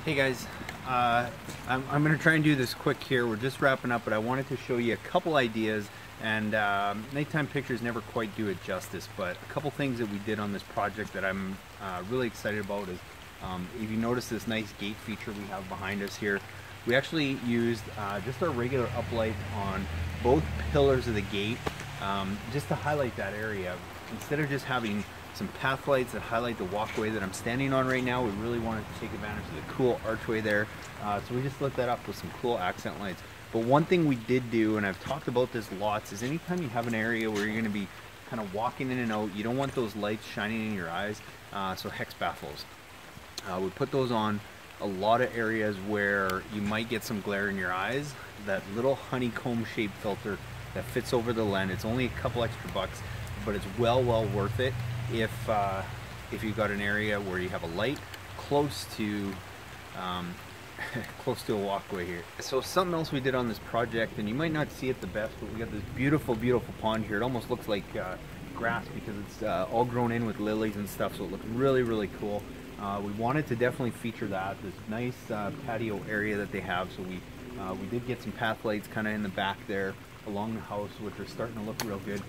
Hey guys, I'm going to try and do this quick here. We're just wrapping up, but I wanted to show you a couple ideas, and nighttime pictures never quite do it justice, but a couple things that we did on this project that I'm really excited about is, if you notice this nice gate feature we have behind us here, we actually used just our regular uplight on both pillars of the gate, just to highlight that area. Instead of just having some path lights that highlight the walkway that I'm standing on right now, we really wanted to take advantage of the cool archway there. So we just lit that up with some cool accent lights. But one thing we did do, and I've talked about this lots, is anytime you have an area where you're going to be kind of walking in and out, you don't want those lights shining in your eyes, so hex baffles. We put those on a lot of areas where you might get some glare in your eyes. That little honeycomb shaped filter that fits over the lens, it's only a couple extra bucks, but it's well worth it if you've got an area where you have a light close to close to a walkway here. So something else we did on this project, and you might not see it the best, but we got this beautiful pond here. It almost looks like grass because it's all grown in with lilies and stuff, so it looks really cool. We wanted to definitely feature this nice patio area that they have, so we did get some path lights kind of in the back there along the house, which are starting to look real good.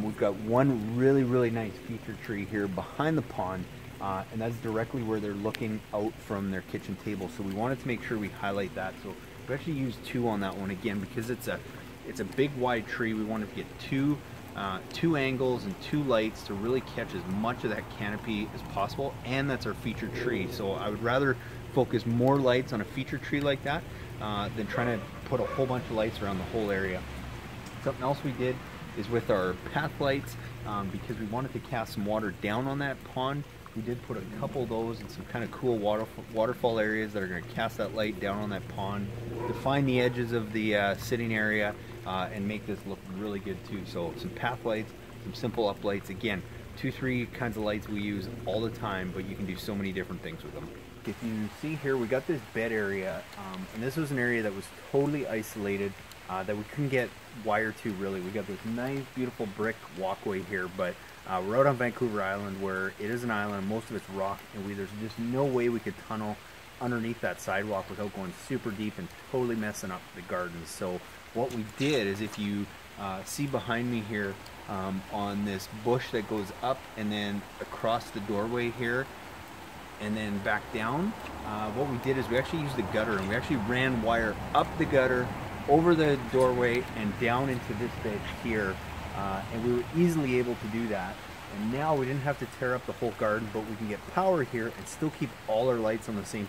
We've got one really nice feature tree here behind the pond, and that's directly where they're looking out from their kitchen table. So we wanted to make sure we highlight that. So we actually used two on that one again because it's a big wide tree. We wanted to get two angles and two lights to really catch as much of that canopy as possible, and that's our featured tree. So I would rather focus more lights on a featured tree like that than trying to put a whole bunch of lights around the whole area. Something else we did is with our path lights, because we wanted to cast some water down on that pond, we did put a couple of those in some kind of cool waterfall areas that are going to cast that light down on that pond, define the edges of the sitting area, and make this look really good too. So some path lights, some simple up lights. Again, 2-3 kinds of lights we use all the time, but you can do so many different things with them. If you see here, we got this bed area, and this was an area that was totally isolated, that we couldn't get wire to really. We got this nice beautiful brick walkway here, but we're out on Vancouver Island where it is an island, most of it's rock, and there's just no way we could tunnel underneath that sidewalk without going super deep and totally messing up the gardens. So what we did is, if you see behind me here, on this bush that goes up and then across the doorway here and then back down, what we did is we actually used the gutter, and we actually ran wire up the gutter, over the doorway, and down into this bed here, and we were easily able to do that. And now we didn't have to tear up the whole garden, but we can get power here and still keep all our lights on the same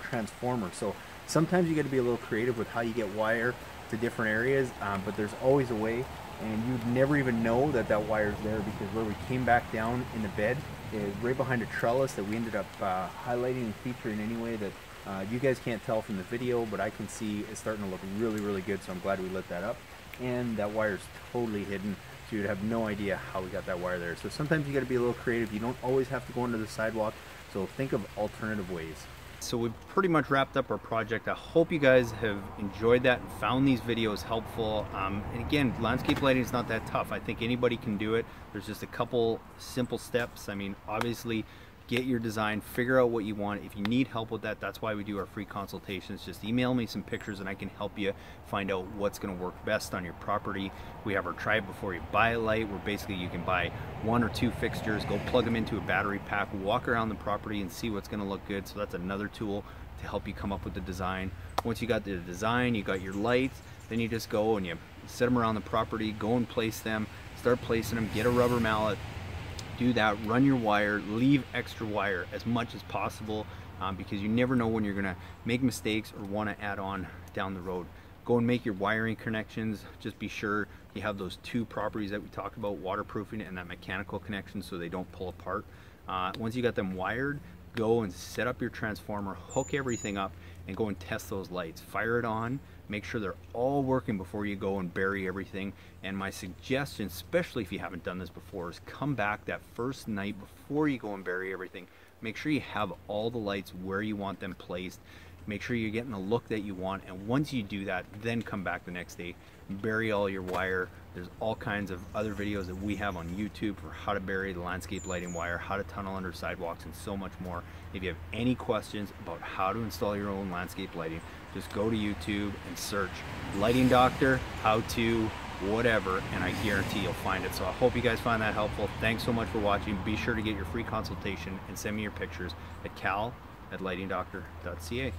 transformer. So sometimes you got to be a little creative with how you get wire to different areas, but there's always a way, and you'd never even know that that wire's there, because where we came back down in the bed is right behind a trellis that we ended up highlighting and featuring anyway, that you guys can't tell from the video, but I can see it's starting to look really good, so I'm glad we lit that up. And that wire's totally hidden, so you'd have no idea how we got that wire there. So sometimes you got to be a little creative. You don't always have to go under the sidewalk, so think of alternative ways. So we've pretty much wrapped up our project. I hope you guys have enjoyed that and found these videos helpful. And again, landscape lighting is not that tough. I think anybody can do it. There's just a couple simple steps. I mean, obviously, get your design, figure out what you want. If you need help with that, that's why we do our free consultations. Just email me some pictures and I can help you find out what's going to work best on your property. We have our try before you buy a light, where basically you can buy 1 or 2 fixtures, go plug them into a battery pack, walk around the property and see what's going to look good. So that's another tool to help you come up with the design. Once you got the design, you got your lights, then you just go and you set them around the property, go and place them, start placing them, get a rubber mallet, do that, run your wire, leave extra wire as much as possible, because you never know when you're gonna make mistakes or want to add on down the road. Go and make your wiring connections. Just be sure you have those 2 properties that we talked about, waterproofing and that mechanical connection, so they don't pull apart. Once you got them wired, go and set up your transformer, hook everything up, and go and test those lights. Fire it on, make sure they're all working before you go and bury everything. And my suggestion, especially if you haven't done this before, is come back that first night before you go and bury everything. Make sure you have all the lights where you want them placed. Make sure you're getting the look that you want, and once you do that, then come back the next day, bury all your wire. There's all kinds of other videos that we have on YouTube for how to bury the landscape lighting wire, how to tunnel under sidewalks, and so much more. If you have any questions about how to install your own landscape lighting, just go to YouTube and search Lighting Doctor, how to, whatever, and I guarantee you'll find it. So I hope you guys find that helpful. Thanks so much for watching. Be sure to get your free consultation and send me your pictures at cal@lightingdoctor.ca.